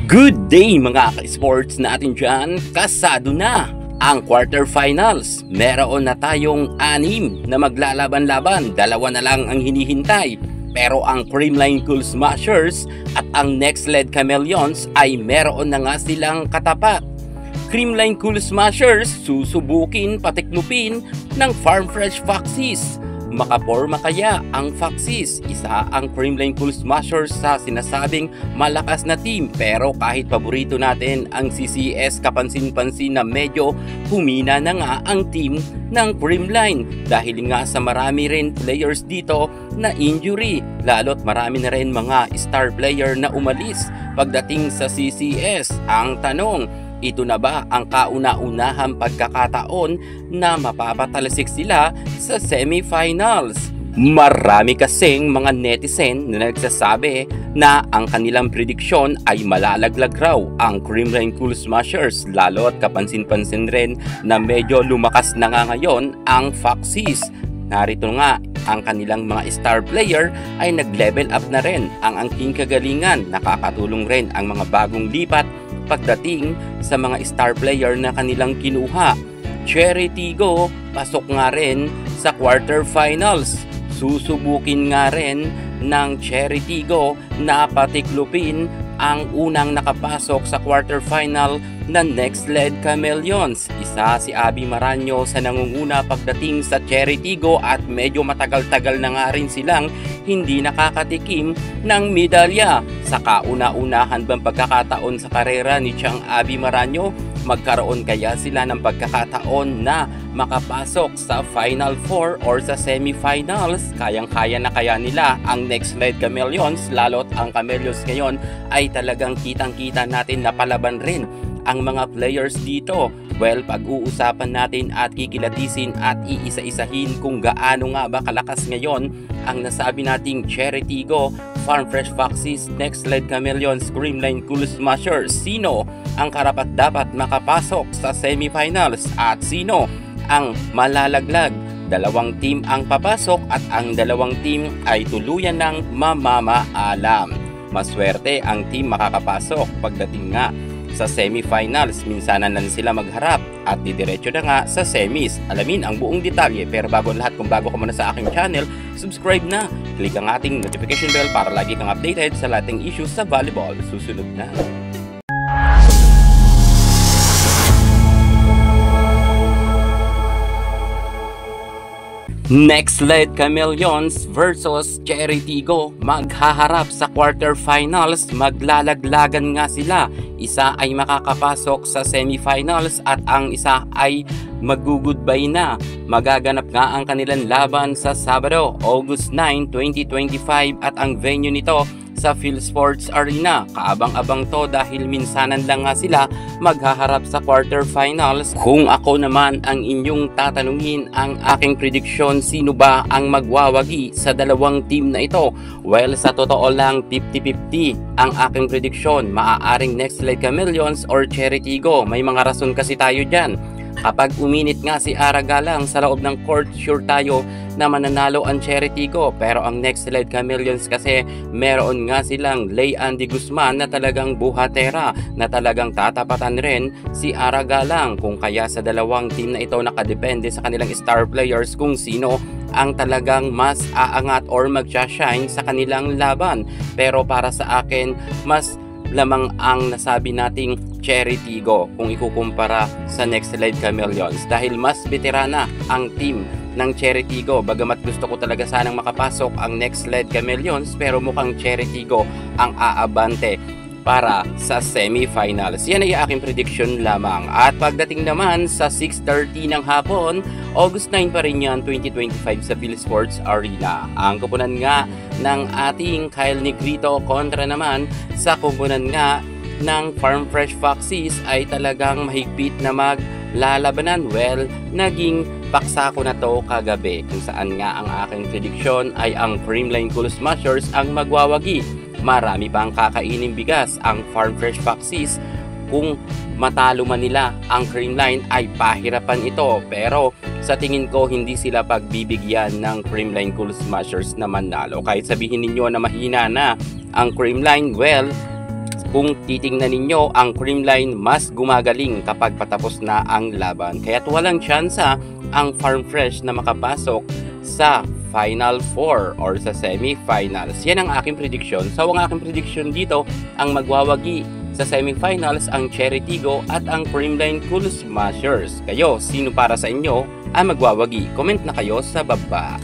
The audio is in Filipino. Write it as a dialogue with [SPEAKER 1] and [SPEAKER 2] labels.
[SPEAKER 1] Good day mga ka-sports natin dyan, kasado na ang quarterfinals. Meron na tayong 6 na maglalaban-laban, 2 na lang ang hinihintay. Pero ang Creamline Cool Smashers at ang Nextled Chameleons ay meron na nga silang katapat. Creamline Cool Smashers susubukin patiklupin ng Farm Fresh Foxes. Makaporma kaya ang Foxes? Isa ang Creamline Cool Smashers sa sinasabing malakas na team, pero kahit paborito natin ang CCS, kapansin-pansin na medyo humina na nga ang team ng Creamline dahil nga sa marami rin players dito na injury, lalo't marami na rin mga star player na umalis pagdating sa CCS. Ang tanong, ito na ba ang kauna-unahang pagkakataon na mapapatalsik sila sa semifinals? Marami kasing mga netizen na nagsasabi na ang kanilang prediksyon ay malalaglag raw ang Creamline Cool Smashers, lalo at kapansin-pansin rin na medyo lumakas na nga ngayon ang Foxes. Narito nga ang kanilang mga star player ay nag-level up na rin ang angking kagalingan. Nakakatulong rin ang mga bagong lipat pagdating sa mga star player na kanilang kinuha. Cherry Tigo pasok nga rin sa quarterfinals. Susubukin nga rin ng Cherry Tigo na patiklupin ang unang nakapasok sa quarterfinal na Nextled Chameleons. Isa si Abby Maranyo sa nangunguna pagdating sa Cherry Tigo at medyo matagal-tagal na nga rin silang hindi nakakatikim ng medalya. Sa kauna-unahan bang pagkakataon sa karera ni Chang Abby Maranyo, magkaroon kaya sila ng pagkakataon na makapasok sa Final 4 or sa semifinals? Kayang-kaya na kaya nila ang Nextled Chameleons, lalo't ang Chameleons ngayon ay talagang kitang-kita natin na palaban rin ang mga players dito. Well, pag-uusapan natin at kikilatisin at iisa-isahin kung gaano nga ba kalakas ngayon ang nasabi nating Cherry Tigo, Farm Fresh Foxes, Nextled Chameleons, Creamline Cool Smashers. Sino ang karapat-dapat makapasok sa semifinals at sino ang malalaglag? 2 team ang papasok at ang 2 team ay tuluyan ng mamamaalam. Maswerte ang team makakapasok pagdating nga sa semifinals. Minsanan lang sila magharap at didiretso na nga sa semis. Alamin ang buong detalye, pero bago ang lahat, kung bago ka muna sa aking channel, subscribe na. Click ang ating notification bell para lagi kang updated sa lating issues sa volleyball. Susunod na. Nextled Chameleons versus Cherry Tigo maghaharap sa quarterfinals. Maglalaglagan nga sila. Isa ay makakapasok sa semifinals at ang isa ay mag-goodbye na. Magaganap nga ang kanilang laban sa Sabado, August 9, 2025 at ang venue nito sa PhilSports Arena. Kaabang-abang to dahil minsanan lang nga sila maghaharap sa quarterfinals. Kung ako naman ang inyong tatanungin, ang aking prediksyon, sino ba ang magwawagi sa 2 team na ito? Well, sa totoo lang, 50-50 ang aking prediksyon. Maaaring Nextled Chameleons or Cherry Tigo. May mga rason kasi tayo dyan. Kapag uminit nga si Ara Galang sa loob ng court, sure tayo na mananalo ang Cherry Tigo. Pero ang Nextled Chameleons kasi meron nga silang Lay Andy Guzman na talagang buhatera, na talagang tatapatan rin si Ara Galang. Kung kaya sa 2 team na ito nakadepende sa kanilang star players kung sino ang talagang mas aangat or mag-shine sa kanilang laban. Pero para sa akin, mas lamang ang nasabi nating Cherry Tigo kung ikukumpara sa Nextled Chameleons dahil mas veterana ang team ng Cherry Tigo. Bagamat gusto ko talaga sanang makapasok ang Nextled Chameleons, pero mukhang Cherry Tigo ang aabante para sa semifinals. Yan ay aking prediction lamang. At pagdating naman sa 6:30 ng hapon, August 9 pa rin yan, 2025 sa PhilSports Arena. Ang kupunan nga ng ating Kyle Negrito kontra naman sa kupunan nga ng Farm Fresh Foxes ay talagang mahigpit na maglalabanan. Well, naging paksa ko na to kagabi kung saan nga ang aking prediksyon ay ang Creamline Cool Smashers ang magwawagi. Marami pang kakainin bigas ang Farm Fresh Foxes. Kung matalo man nila ang Creamline ay pahirapan ito, pero sa tingin ko hindi sila pagbibigyan ng Creamline Cool Smashers na manalo. Kahit sabihin ninyo na mahina na ang Creamline, well, Kung titingnan ninyo, ang Creamline mas gumagaling kapag patapos na ang laban. Kaya't walang tsansa ang Farm Fresh na makapasok sa Final 4 or sa semifinals. Yan ang aking prediction. So ang aking prediction dito, ang magwawagi sa semifinals ang Cherry Tigo at ang Creamline Cool Smashers. Kayo, sino para sa inyo ang magwawagi? Comment na kayo sa baba.